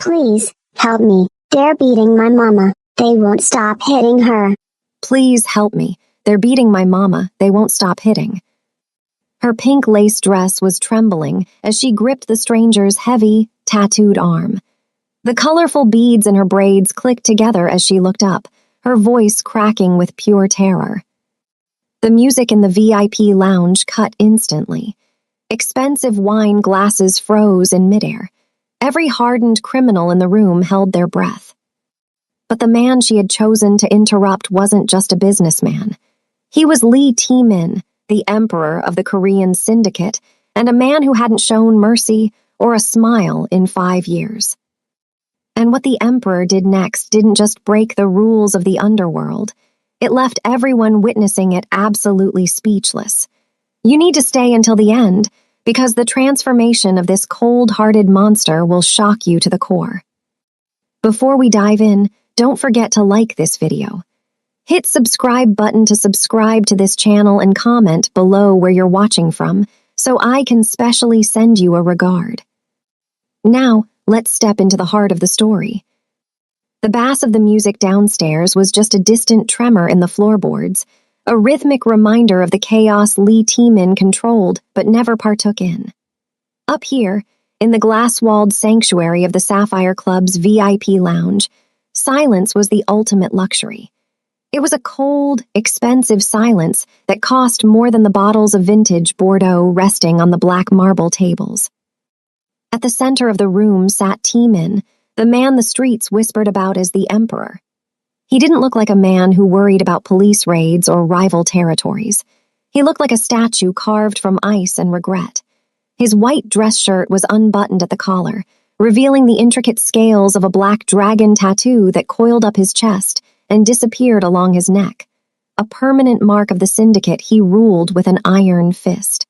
Please, help me. They're beating my mama. They won't stop hitting her. Please help me. They're beating my mama. They won't stop hitting. Her pink lace dress was trembling as she gripped the stranger's heavy, tattooed arm. The colorful beads in her braids clicked together as she looked up, her voice cracking with pure terror. The music in the VIP lounge cut instantly. Expensive wine glasses froze in midair. Every hardened criminal in the room held their breath. But the man she had chosen to interrupt wasn't just a businessman. He was Lee Tae-min, the emperor of the Korean syndicate, and a man who hadn't shown mercy or a smile in 5 years. And what the emperor did next didn't just break the rules of the underworld. It left everyone witnessing it absolutely speechless. You need to stay until the end, because the transformation of this cold-hearted monster will shock you to the core. Before we dive in, don't forget to like this video. Hit subscribe button to subscribe to this channel and comment below where you're watching from, so I can specially send you a regard. Now, let's step into the heart of the story. The bass of the music downstairs was just a distant tremor in the floorboards, a rhythmic reminder of the chaos Lee Tae-min controlled but never partook in. Up here, in the glass-walled sanctuary of the Sapphire Club's VIP lounge, silence was the ultimate luxury. It was a cold, expensive silence that cost more than the bottles of vintage Bordeaux resting on the black marble tables. At the center of the room sat Tae-min, the man the streets whispered about as the Emperor. He didn't look like a man who worried about police raids or rival territories. He looked like a statue carved from ice and regret. His white dress shirt was unbuttoned at the collar, revealing the intricate scales of a black dragon tattoo that coiled up his chest and disappeared along his neck, a permanent mark of the syndicate he ruled with an iron fist.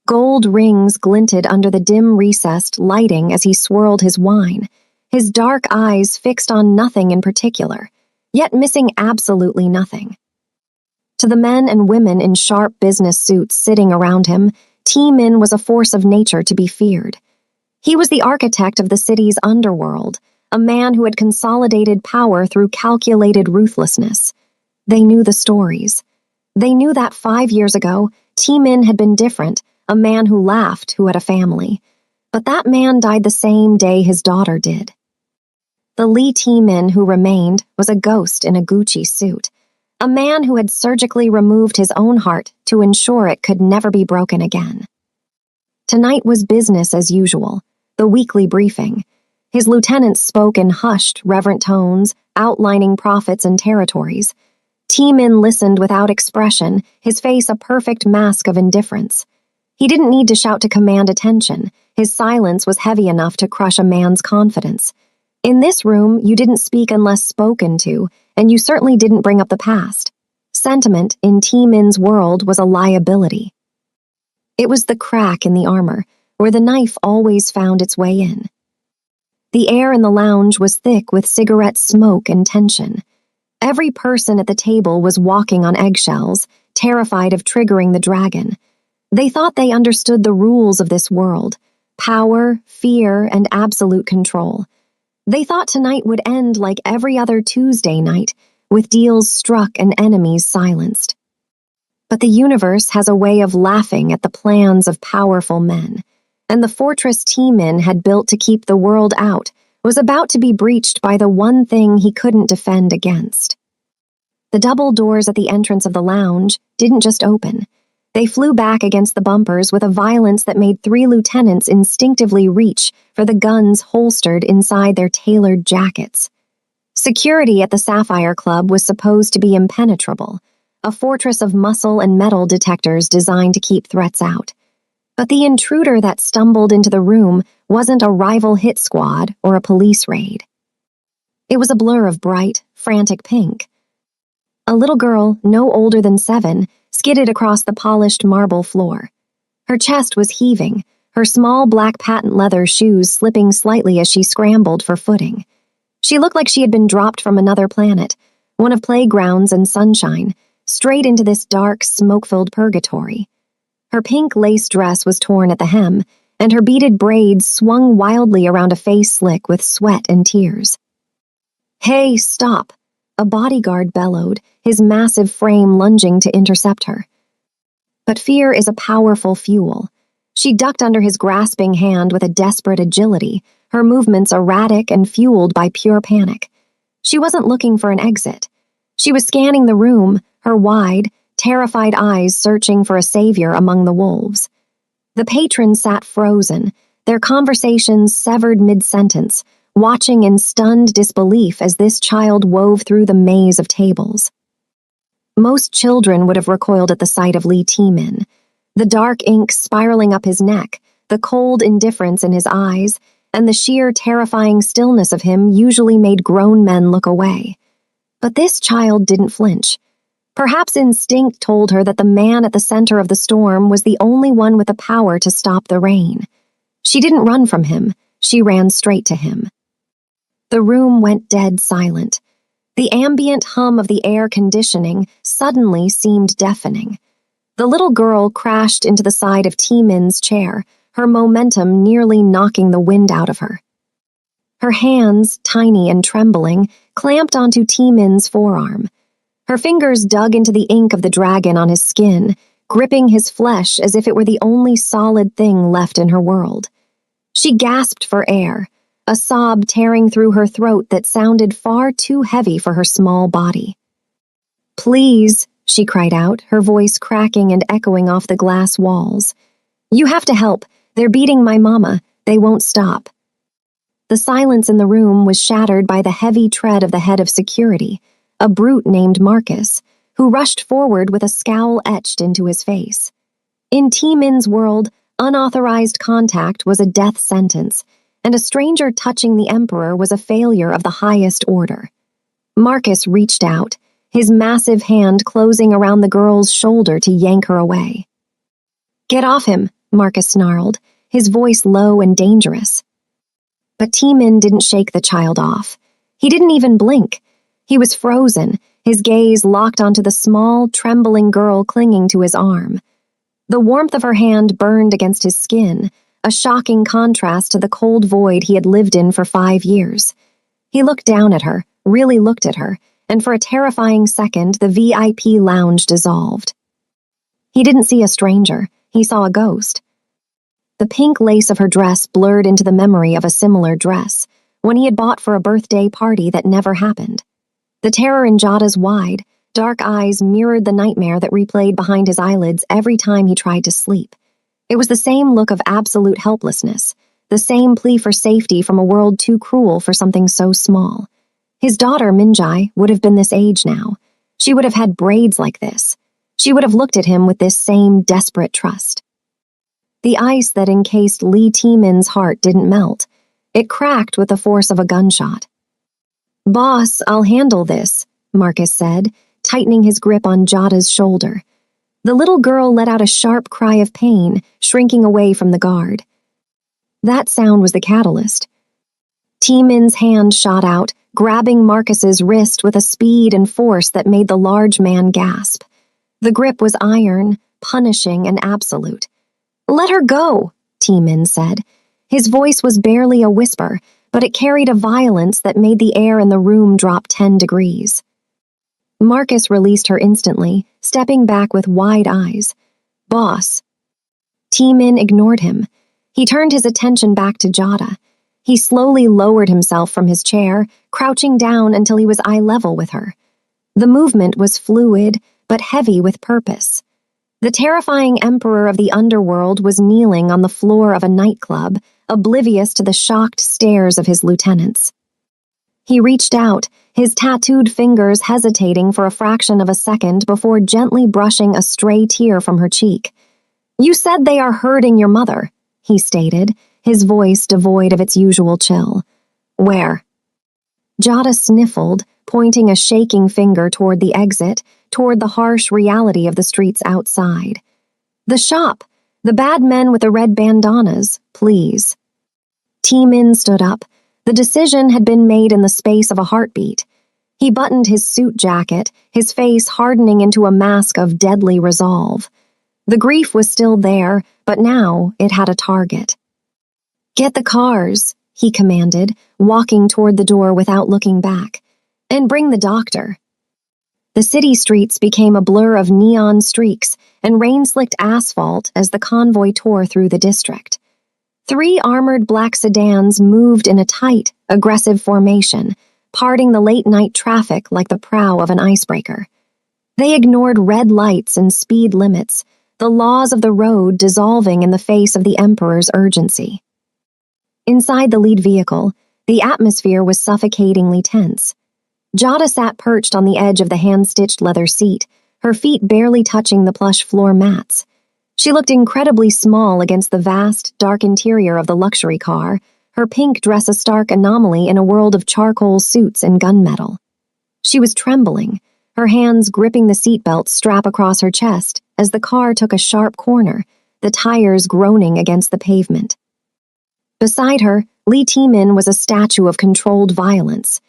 Gold rings glinted under the dim recessed lighting as he swirled his wine, his dark eyes fixed on nothing in particular, yet missing absolutely nothing. To the men and women in sharp business suits sitting around him, Tae-min was a force of nature to be feared. He was the architect of the city's underworld, a man who had consolidated power through calculated ruthlessness. They knew the stories. They knew that 5 years ago, Tae-min had been different, a man who laughed, who had a family. But that man died the same day his daughter did. The Lee Tae-min who remained was a ghost in a Gucci suit, a man who had surgically removed his own heart to ensure it could never be broken again. Tonight was business as usual, the weekly briefing. His lieutenants spoke in hushed, reverent tones, outlining profits and territories. Tae-min listened without expression, his face a perfect mask of indifference. He didn't need to shout to command attention. His silence was heavy enough to crush a man's confidence. In this room, you didn't speak unless spoken to, and you certainly didn't bring up the past. Sentiment in Tae-min's world was a liability. It was the crack in the armor, where the knife always found its way in. The air in the lounge was thick with cigarette smoke and tension. Every person at the table was walking on eggshells, terrified of triggering the dragon. They thought they understood the rules of this world: power, fear, and absolute control. They thought tonight would end like every other Tuesday night, with deals struck and enemies silenced. But the universe has a way of laughing at the plans of powerful men, and the fortress Tae-min had built to keep the world out was about to be breached by the one thing he couldn't defend against. The double doors at the entrance of the lounge didn't just open. They flew back against the bumpers with a violence that made 3 lieutenants instinctively reach for the guns holstered inside their tailored jackets. Security at the Sapphire Club was supposed to be impenetrable, a fortress of muscle and metal detectors designed to keep threats out. But the intruder that stumbled into the room wasn't a rival hit squad or a police raid. It was a blur of bright, frantic pink. A little girl, no older than 7, skidded across the polished marble floor. Her chest was heaving, her small black patent leather shoes slipping slightly as she scrambled for footing. She looked like she had been dropped from another planet, one of playgrounds and sunshine, straight into this dark, smoke-filled purgatory. Her pink lace dress was torn at the hem, and her beaded braids swung wildly around a face slick with sweat and tears. "Hey, stop!" A bodyguard bellowed, his massive frame lunging to intercept her. But fear is a powerful fuel. She ducked under his grasping hand with a desperate agility, her movements erratic and fueled by pure panic. She wasn't looking for an exit. She was scanning the room, her wide, terrified eyes searching for a savior among the wolves. The patrons sat frozen, their conversations severed mid-sentence, watching in stunned disbelief as this child wove through the maze of tables. Most children would have recoiled at the sight of Lee T-Min, the dark ink spiraling up his neck, the cold indifference in his eyes, and the sheer terrifying stillness of him usually made grown men look away. But this child didn't flinch. Perhaps instinct told her that the man at the center of the storm was the only one with the power to stop the rain. She didn't run from him, she ran straight to him. The room went dead silent. The ambient hum of the air conditioning suddenly seemed deafening. The little girl crashed into the side of T-Min's chair, her momentum nearly knocking the wind out of her. Her hands, tiny and trembling, clamped onto T-Min's forearm. Her fingers dug into the ink of the dragon on his skin, gripping his flesh as if it were the only solid thing left in her world. She gasped for air, a sob tearing through her throat that sounded far too heavy for her small body. "Please," she cried out, her voice cracking and echoing off the glass walls. "You have to help. They're beating my mama. They won't stop." The silence in the room was shattered by the heavy tread of the head of security, a brute named Marcus, who rushed forward with a scowl etched into his face. In T-Min's world, unauthorized contact was a death sentence, and a stranger touching the Emperor was a failure of the highest order. Marcus reached out, his massive hand closing around the girl's shoulder to yank her away. "Get off him," Marcus snarled, his voice low and dangerous. But T-Min didn't shake the child off. He didn't even blink. He was frozen, his gaze locked onto the small, trembling girl clinging to his arm. The warmth of her hand burned against his skin, a shocking contrast to the cold void he had lived in for 5 years. He looked down at her, really looked at her, and for a terrifying second the VIP lounge dissolved. He didn't see a stranger, he saw a ghost. The pink lace of her dress blurred into the memory of a similar dress, one he had bought for a birthday party that never happened. The terror in Jada's wide, dark eyes mirrored the nightmare that replayed behind his eyelids every time he tried to sleep. It was the same look of absolute helplessness, the same plea for safety from a world too cruel for something so small. His daughter, Minjai, would have been this age now. She would have had braids like this. She would have looked at him with this same desperate trust. The ice that encased Lee T-Min's heart didn't melt. It cracked with the force of a gunshot. "Boss, I'll handle this," Marcus said, tightening his grip on Jada's shoulder. The little girl let out a sharp cry of pain, shrinking away from the guard. That sound was the catalyst. T-Min's hand shot out, grabbing Marcus's wrist with a speed and force that made the large man gasp. The grip was iron, punishing, and absolute. "Let her go," T-Min said. His voice was barely a whisper, but it carried a violence that made the air in the room drop 10 degrees. Marcus released her instantly, stepping back with wide eyes. "Boss." T-Min ignored him. He turned his attention back to Jada. He slowly lowered himself from his chair, crouching down until he was eye level with her. The movement was fluid, but heavy with purpose. The terrifying emperor of the underworld was kneeling on the floor of a nightclub, oblivious to the shocked stares of his lieutenants. He reached out, his tattooed fingers hesitating for a fraction of a second before gently brushing a stray tear from her cheek. "You said they are hurting your mother," he stated, his voice devoid of its usual chill. "Where?" Jada sniffled, pointing a shaking finger toward the exit, toward the harsh reality of the streets outside. "The shop. The bad men with the red bandanas, please." T-Min stood up. The decision had been made in the space of a heartbeat. He buttoned his suit jacket, his face hardening into a mask of deadly resolve. The grief was still there, but now it had a target. "Get the cars," he commanded, walking toward the door without looking back. "And bring the doctor." The city streets became a blur of neon streaks and rain-slicked asphalt as the convoy tore through the district. 3 armored black sedans moved in a tight, aggressive formation, parting the late-night traffic like the prow of an icebreaker. They ignored red lights and speed limits, the laws of the road dissolving in the face of the Emperor's urgency. Inside the lead vehicle, the atmosphere was suffocatingly tense. Jada sat perched on the edge of the hand-stitched leather seat, her feet barely touching the plush floor mats. She looked incredibly small against the vast, dark interior of the luxury car, her pink dress a stark anomaly in a world of charcoal suits and gunmetal. She was trembling, her hands gripping the seatbelt strap across her chest as the car took a sharp corner, the tires groaning against the pavement. Beside her, Lee T-Min was a statue of controlled violence.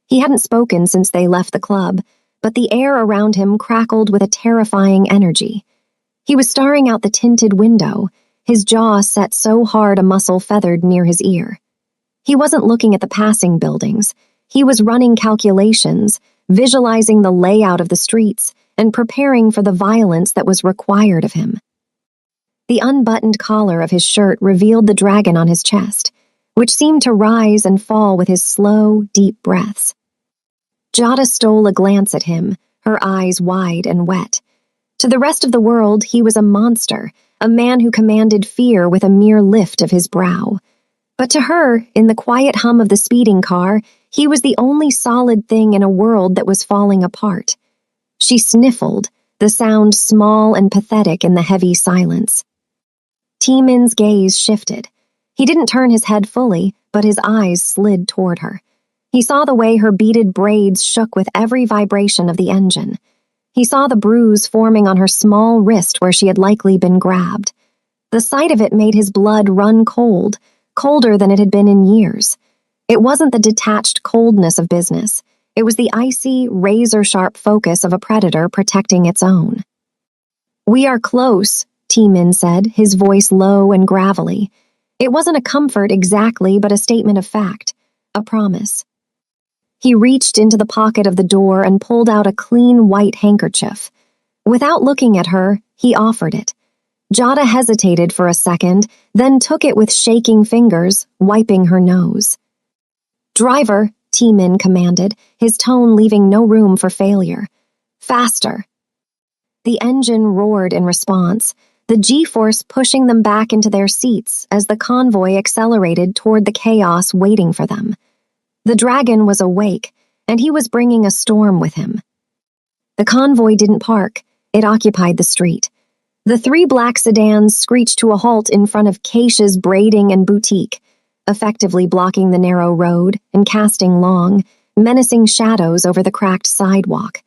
He hadn't spoken since they left the club, but the air around him crackled with a terrifying energy. He was staring out the tinted window, his jaw set so hard a muscle feathered near his ear. He wasn't looking at the passing buildings. He was running calculations, visualizing the layout of the streets, and preparing for the violence that was required of him. The unbuttoned collar of his shirt revealed the dragon on his chest, which seemed to rise and fall with his slow, deep breaths. Jada stole a glance at him, her eyes wide and wet. To the rest of the world, he was a monster, a man who commanded fear with a mere lift of his brow. But to her, in the quiet hum of the speeding car, he was the only solid thing in a world that was falling apart. She sniffled, the sound small and pathetic in the heavy silence. T-Min's gaze shifted. He didn't turn his head fully, but his eyes slid toward her. He saw the way her beaded braids shook with every vibration of the engine. He saw the bruise forming on her small wrist where she had likely been grabbed. The sight of it made his blood run cold, colder than it had been in years. It wasn't the detached coldness of business. It was the icy, razor-sharp focus of a predator protecting its own. "We are close," T-Min said, his voice low and gravelly. It wasn't a comfort exactly, but a statement of fact, a promise. He reached into the pocket of the door and pulled out a clean white handkerchief. Without looking at her, he offered it. Jada hesitated for a second, then took it with shaking fingers, wiping her nose. "Driver," T-Min commanded, his tone leaving no room for failure. "Faster." The engine roared in response, the G-force pushing them back into their seats as the convoy accelerated toward the chaos waiting for them. The dragon was awake, and he was bringing a storm with him. The convoy didn't park, it occupied the street. The 3 black sedans screeched to a halt in front of Keisha's Braiding and Boutique, effectively blocking the narrow road and casting long, menacing shadows over the cracked sidewalk.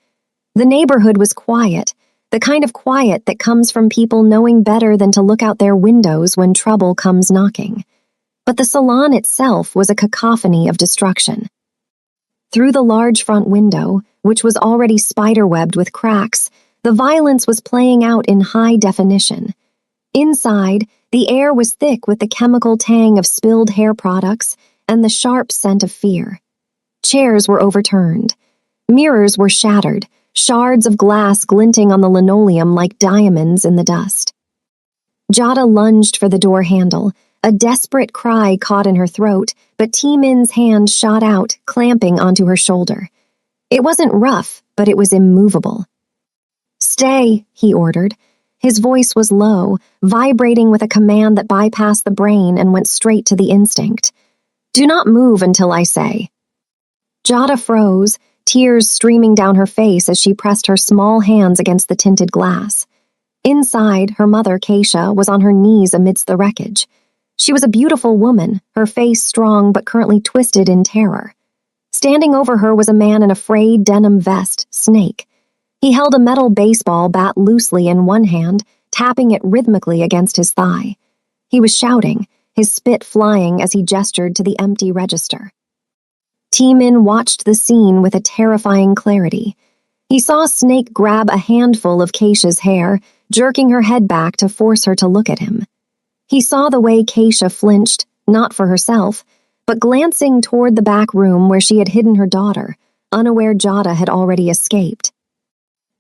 The neighborhood was quiet, the kind of quiet that comes from people knowing better than to look out their windows when trouble comes knocking. But the salon itself was a cacophony of destruction. Through the large front window, which was already spiderwebbed with cracks, the violence was playing out in high definition. Inside, the air was thick with the chemical tang of spilled hair products and the sharp scent of fear. Chairs were overturned. Mirrors were shattered, shards of glass glinting on the linoleum like diamonds in the dust. Jada lunged for the door handle. A desperate cry caught in her throat, but T-Min's hand shot out, clamping onto her shoulder. It wasn't rough, but it was immovable. "Stay," he ordered. His voice was low, vibrating with a command that bypassed the brain and went straight to the instinct. "Do not move until I say." Jada froze, tears streaming down her face as she pressed her small hands against the tinted glass. Inside, her mother, Keisha, was on her knees amidst the wreckage. She was a beautiful woman, her face strong but currently twisted in terror. Standing over her was a man in a frayed denim vest, Snake. He held a metal baseball bat loosely in one hand, tapping it rhythmically against his thigh. He was shouting, his spit flying as he gestured to the empty register. T-Min watched the scene with a terrifying clarity. He saw Snake grab a handful of Keisha's hair, jerking her head back to force her to look at him. He saw the way Keisha flinched, not for herself, but glancing toward the back room where she had hidden her daughter, unaware Jada had already escaped.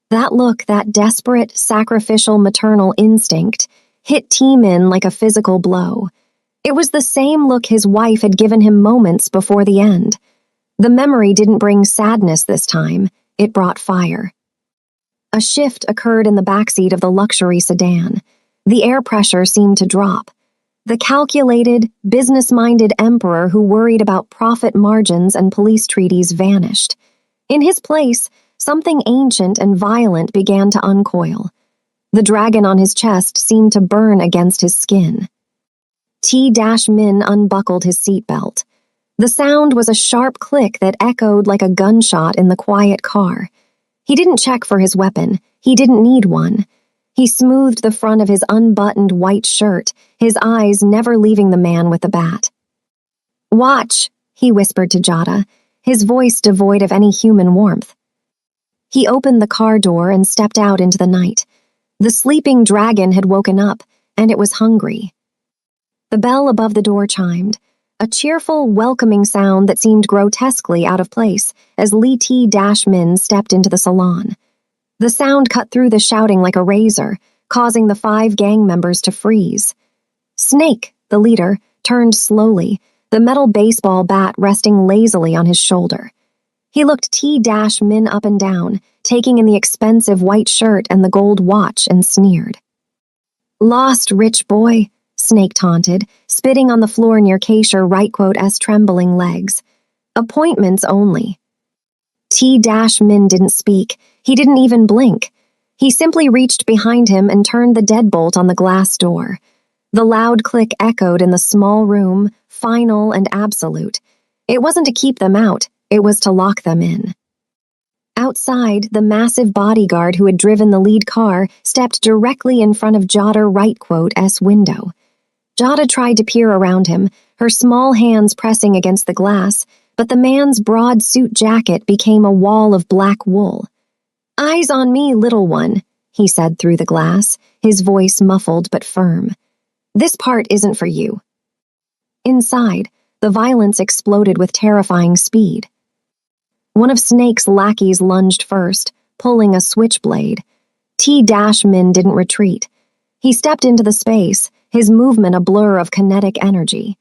That look, that desperate, sacrificial maternal instinct, hit T-Min like a physical blow. It was the same look his wife had given him moments before the end. The memory didn't bring sadness this time, it brought fire. A shift occurred in the backseat of the luxury sedan. The air pressure seemed to drop. The calculated, business-minded emperor who worried about profit margins and police treaties vanished. In his place, something ancient and violent began to uncoil. The dragon on his chest seemed to burn against his skin. T-Min unbuckled his seatbelt. The sound was a sharp click that echoed like a gunshot in the quiet car. He didn't check for his weapon. He didn't need one. He smoothed the front of his unbuttoned white shirt, his eyes never leaving the man with the bat. "Watch," he whispered to Jada, his voice devoid of any human warmth. He opened the car door and stepped out into the night. The sleeping dragon had woken up, and it was hungry. The bell above the door chimed, a cheerful, welcoming sound that seemed grotesquely out of place as Lee T-Min stepped into the salon. The sound cut through the shouting like a razor, causing the 5 gang members to freeze. Snake, the leader, turned slowly, the metal baseball bat resting lazily on his shoulder. He looked T-Min up and down, taking in the expensive white shirt and the gold watch, and sneered. "Lost, rich boy," Snake taunted, spitting on the floor near Keisha trembling legs. "Appointments only." T-Min didn't speak. He didn't even blink. He simply reached behind him and turned the deadbolt on the glass door. The loud click echoed in the small room, final and absolute. It wasn't to keep them out, it was to lock them in. Outside, the massive bodyguard who had driven the lead car stepped directly in front of Jada window. Jada tried to peer around him, her small hands pressing against the glass, but the man's broad suit jacket became a wall of black wool. "Eyes on me, little one," he said through the glass, his voice muffled but firm. "This part isn't for you." Inside, the violence exploded with terrifying speed. One of Snake's lackeys lunged first, pulling a switchblade. T-Min didn't retreat. He stepped into the space, his movement a blur of kinetic energy.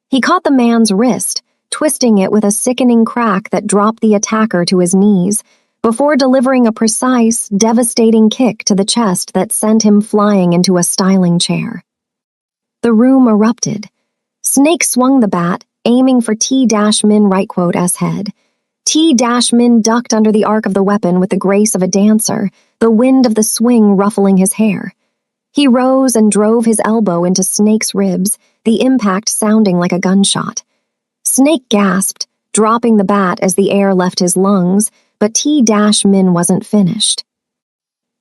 He caught the man's wrist, twisting it with a sickening crack that dropped the attacker to his knees, before delivering a precise, devastating kick to the chest that sent him flying into a styling chair. The room erupted. Snake swung the bat, aiming for T-Min's head. T-Min ducked under the arc of the weapon with the grace of a dancer, the wind of the swing ruffling his hair. He rose and drove his elbow into Snake's ribs, the impact sounding like a gunshot. Snake gasped, dropping the bat as the air left his lungs, but T-Min wasn't finished.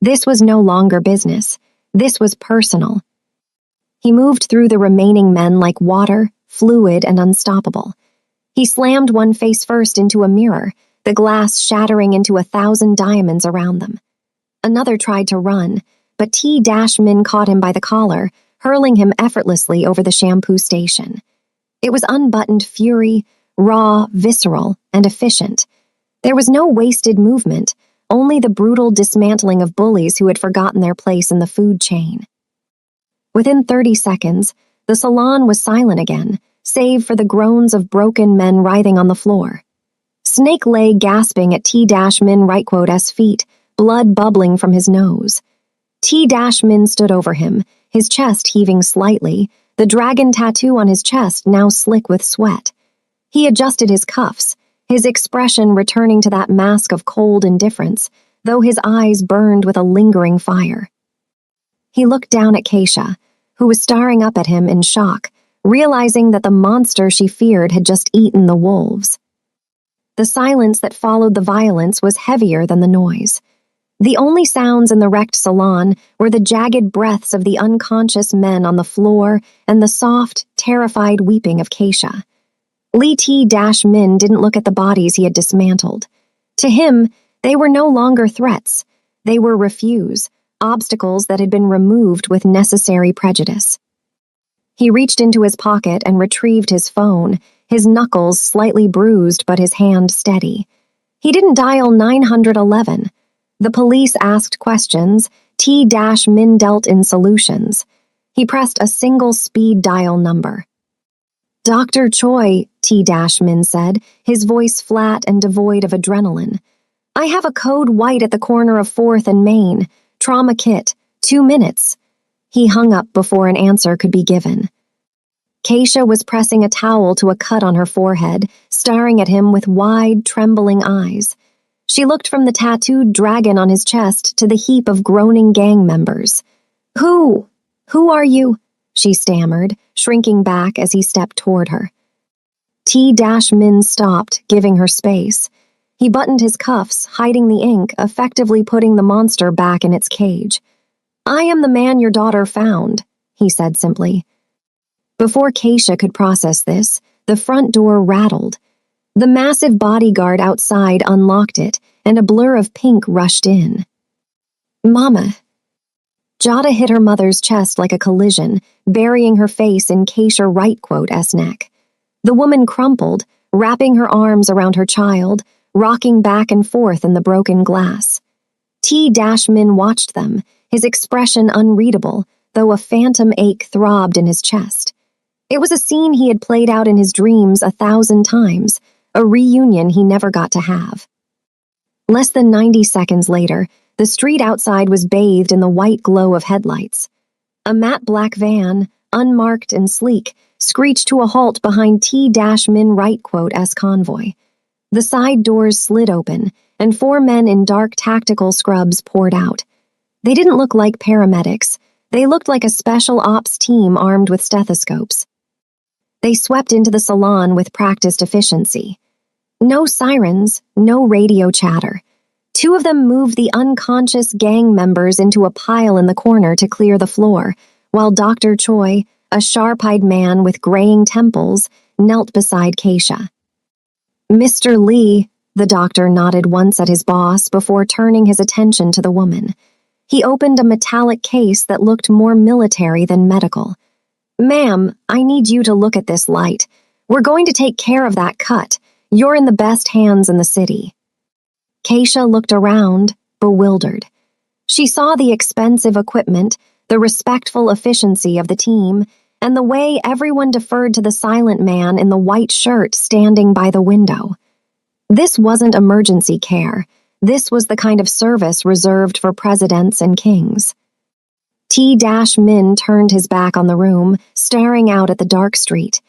This was no longer business. This was personal. He moved through the remaining men like water, fluid and unstoppable. He slammed one face first into a mirror, the glass shattering into 1,000 diamonds around them. Another tried to run, but T-Min caught him by the collar, hurling him effortlessly over the shampoo station. It was unbuttoned fury, raw, visceral, and efficient. There was no wasted movement, only the brutal dismantling of bullies who had forgotten their place in the food chain. Within 30 seconds, the salon was silent again, save for the groans of broken men writhing on the floor. Snake lay gasping at T-Min's feet, blood bubbling from his nose. T-Min stood over him, his chest heaving slightly, the dragon tattoo on his chest now slick with sweat. He adjusted his cuffs, his expression returning to that mask of cold indifference, though his eyes burned with a lingering fire. He looked down at Keisha, who was staring up at him in shock, realizing that the monster she feared had just eaten the wolves. The silence that followed the violence was heavier than the noise. The only sounds in the wrecked salon were the jagged breaths of the unconscious men on the floor and the soft, terrified weeping of Keisha. Lee T-Min didn't look at the bodies he had dismantled. To him, they were no longer threats. They were refuse, obstacles that had been removed with necessary prejudice. He reached into his pocket and retrieved his phone, his knuckles slightly bruised but his hand steady. He didn't dial 911. The police asked questions, T-Min dealt in solutions. He pressed a single speed dial number. Dr. Choi, T-Min said, his voice flat and devoid of adrenaline. I have a code white at the corner of 4th and Main. Trauma kit. 2 minutes. He hung up before an answer could be given. Keisha was pressing a towel to a cut on her forehead, staring at him with wide, trembling eyes. She looked from the tattooed dragon on his chest to the heap of groaning gang members. Who are you? She stammered, shrinking back as he stepped toward her. T-Min stopped, giving her space. He buttoned his cuffs, hiding the ink, effectively putting the monster back in its cage. I am the man your daughter found, he said simply. Before Keisha could process this, the front door rattled. The massive bodyguard outside unlocked it, and a blur of pink rushed in. Mama. Jada hit her mother's chest like a collision, burying her face in Keisha Wright's neck. The woman crumpled, wrapping her arms around her child, rocking back and forth in the broken glass. T-Min watched them, his expression unreadable, though a phantom ache throbbed in his chest. It was a scene he had played out in his dreams 1,000 times, a reunion he never got to have. Less than 90 seconds later, the street outside was bathed in the white glow of headlights. A matte black van, unmarked and sleek, screeched to a halt behind T-Min Wright's convoy. The side doors slid open, and 4 men in dark tactical scrubs poured out. They didn't look like paramedics. They looked like a special ops team armed with stethoscopes. They swept into the salon with practiced efficiency. No sirens, no radio chatter. 2 of them moved the unconscious gang members into a pile in the corner to clear the floor, while Dr. Choi, a sharp-eyed man with graying temples, knelt beside Keisha. Mr. Lee, the doctor nodded once at his boss before turning his attention to the woman. He opened a metallic case that looked more military than medical. Ma'am, I need you to look at this light. We're going to take care of that cut. You're in the best hands in the city. Keisha looked around, bewildered. She saw the expensive equipment, the respectful efficiency of the team, and the way everyone deferred to the silent man in the white shirt standing by the window. This wasn't emergency care. This was the kind of service reserved for presidents and kings. T-Min turned his back on the room, staring out at the dark street.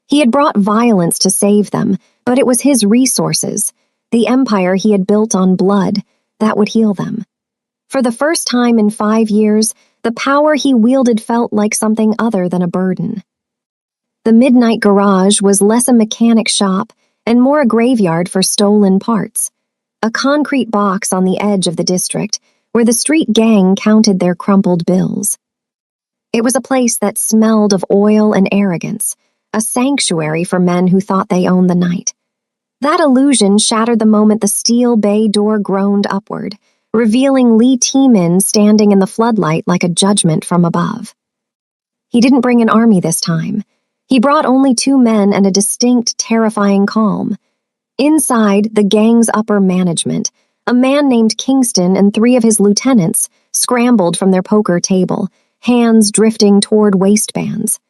He had brought violence to save them, but it was his resources, the empire he had built on blood, that would heal them. For the first time in 5 years, the power he wielded felt like something other than a burden. The midnight garage was less a mechanic shop and more a graveyard for stolen parts, a concrete box on the edge of the district where the street gang counted their crumpled bills. It was a place that smelled of oil and arrogance, a sanctuary for men who thought they owned the night. That illusion shattered the moment the steel bay door groaned upward, revealing Lee T-Min standing in the floodlight like a judgment from above. He didn't bring an army this time. He brought only 2 men and a distinct, terrifying calm. Inside, the gang's upper management, a man named Kingston and 3 of his lieutenants, scrambled from their poker table, hands drifting toward waistbands.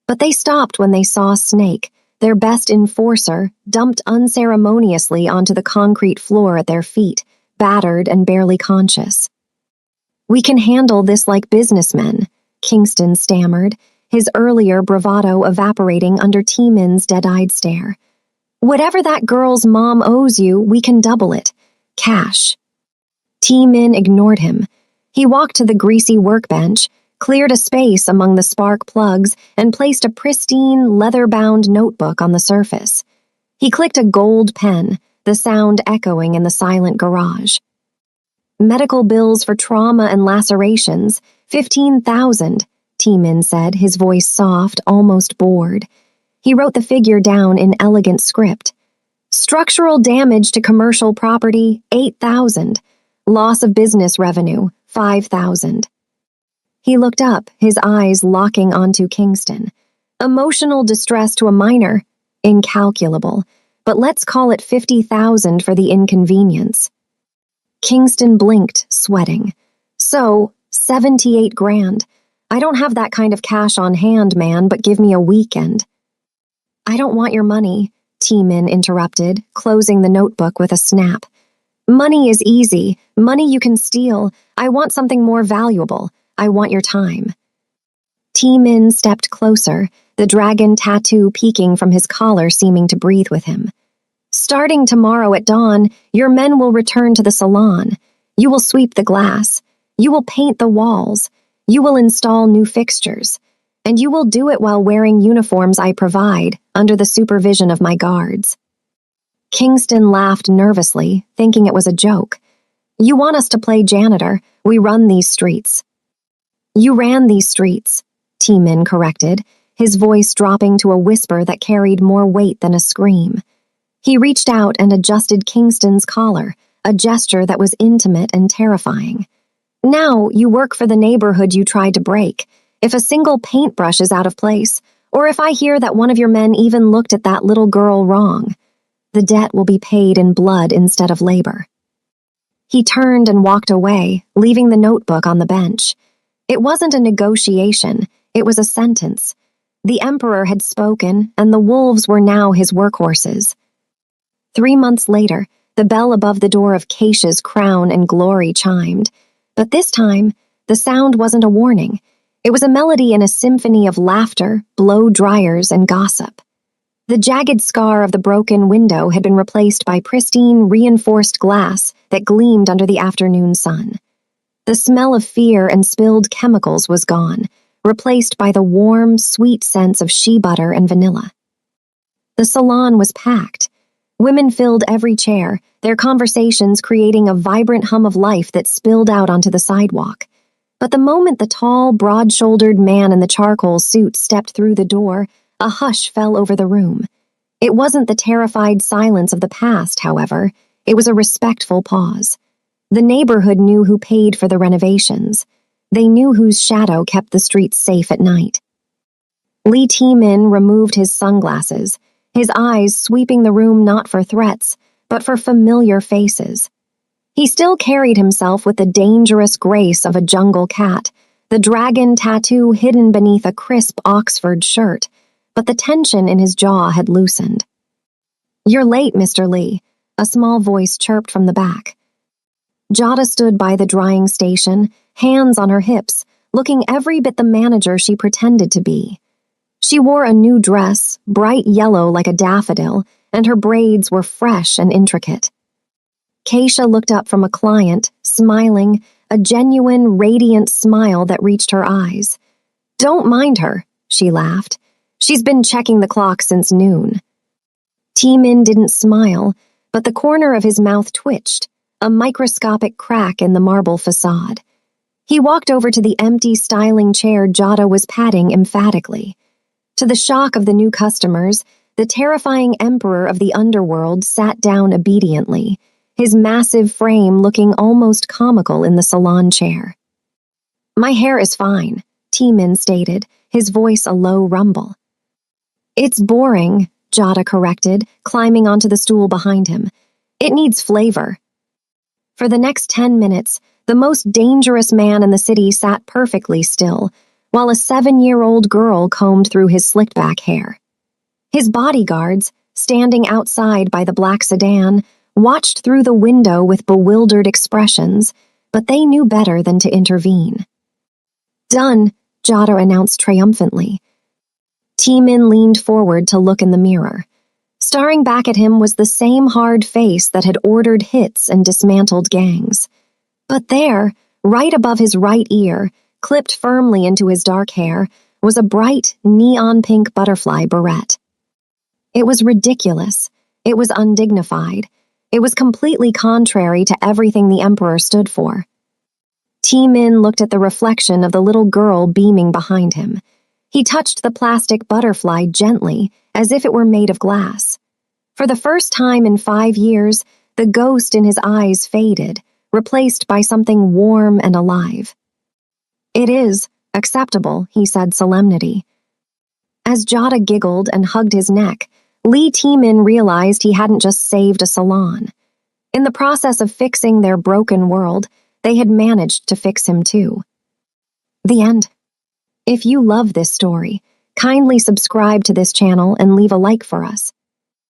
But they stopped when they saw Snake, their best enforcer, dumped unceremoniously onto the concrete floor at their feet, battered and barely conscious. We can handle this like businessmen, Kingston stammered, his earlier bravado evaporating under T-Min's dead-eyed stare. Whatever that girl's mom owes you, we can double it. Cash. T-Min ignored him. He walked to the greasy workbench, cleared a space among the spark plugs, and placed a pristine, leather-bound notebook on the surface. He clicked a gold pen, the sound echoing in the silent garage. Medical bills for trauma and lacerations, 15,000, T-Min said, his voice soft, almost bored. He wrote the figure down in elegant script. Structural damage to commercial property, 8,000. Loss of business revenue, 5,000. He looked up, his eyes locking onto Kingston. Emotional distress to a minor? Incalculable. But let's call it 50,000 for the inconvenience. Kingston blinked, sweating. So, 78 grand. I don't have that kind of cash on hand, man, but give me a weekend. I don't want your money, T-Min interrupted, closing the notebook with a snap. Money is easy. Money you can steal. I want something more valuable. I want your time. T-Min stepped closer, the dragon tattoo peeking from his collar seeming to breathe with him. Starting tomorrow at dawn, your men will return to the salon. You will sweep the glass. You will paint the walls. You will install new fixtures. And you will do it while wearing uniforms I provide, under the supervision of my guards. Kingston laughed nervously, thinking it was a joke. You want us to play janitor. We run these streets. You ran these streets, T-Min corrected, his voice dropping to a whisper that carried more weight than a scream. He reached out and adjusted Kingston's collar, a gesture that was intimate and terrifying. Now you work for the neighborhood you tried to break. If a single paintbrush is out of place, or if I hear that one of your men even looked at that little girl wrong, the debt will be paid in blood instead of labor. He turned and walked away, leaving the notebook on the bench. It wasn't a negotiation, it was a sentence. The Emperor had spoken, and the wolves were now his workhorses. 3 months later, the bell above the door of Keisha's Crown and Glory chimed, but this time, the sound wasn't a warning. It was a melody in a symphony of laughter, blow dryers, and gossip. The jagged scar of the broken window had been replaced by pristine, reinforced glass that gleamed under the afternoon sun. The smell of fear and spilled chemicals was gone, replaced by the warm, sweet scents of shea butter and vanilla. The salon was packed. Women filled every chair, their conversations creating a vibrant hum of life that spilled out onto the sidewalk. But the moment the tall, broad-shouldered man in the charcoal suit stepped through the door, a hush fell over the room. It wasn't the terrified silence of the past, however. It was a respectful pause. The neighborhood knew who paid for the renovations. They knew whose shadow kept the streets safe at night. Lee T-Min removed his sunglasses, his eyes sweeping the room not for threats, but for familiar faces. He still carried himself with the dangerous grace of a jungle cat, the dragon tattoo hidden beneath a crisp Oxford shirt, but the tension in his jaw had loosened. "You're late, Mr. Lee," a small voice chirped from the back. Jada stood by the drying station, hands on her hips, looking every bit the manager she pretended to be. She wore a new dress, bright yellow like a daffodil, and her braids were fresh and intricate. Keisha looked up from a client, smiling, a genuine, radiant smile that reached her eyes. "Don't mind her," she laughed. "She's been checking the clock since noon." T-Min didn't smile, but the corner of his mouth twitched, a microscopic crack in the marble facade. He walked over to the empty styling chair Jada was patting emphatically. To the shock of the new customers, the terrifying emperor of the underworld sat down obediently, his massive frame looking almost comical in the salon chair. "My hair is fine," T-Min stated, his voice a low rumble. "It's boring," Jada corrected, climbing onto the stool behind him. "It needs flavor." For the next 10 minutes, the most dangerous man in the city sat perfectly still, while a 7-year-old girl combed through his slicked-back hair. His bodyguards, standing outside by the black sedan, watched through the window with bewildered expressions, but they knew better than to intervene. "Done," Jada announced triumphantly. T-Min leaned forward to look in the mirror. Staring back at him was the same hard face that had ordered hits and dismantled gangs. But there, right above his right ear, clipped firmly into his dark hair, was a bright, neon-pink butterfly barrette. It was ridiculous. It was undignified. It was completely contrary to everything the Emperor stood for. T-Min looked at the reflection of the little girl beaming behind him. He touched the plastic butterfly gently, as if it were made of glass. For the first time in 5 years, the ghost in his eyes faded, replaced by something warm and alive. "It is acceptable," he said, solemnity. As Jada giggled and hugged his neck, Lee T-Min realized he hadn't just saved a salon. In the process of fixing their broken world, they had managed to fix him too. The end. If you love this story, kindly subscribe to this channel and leave a like for us.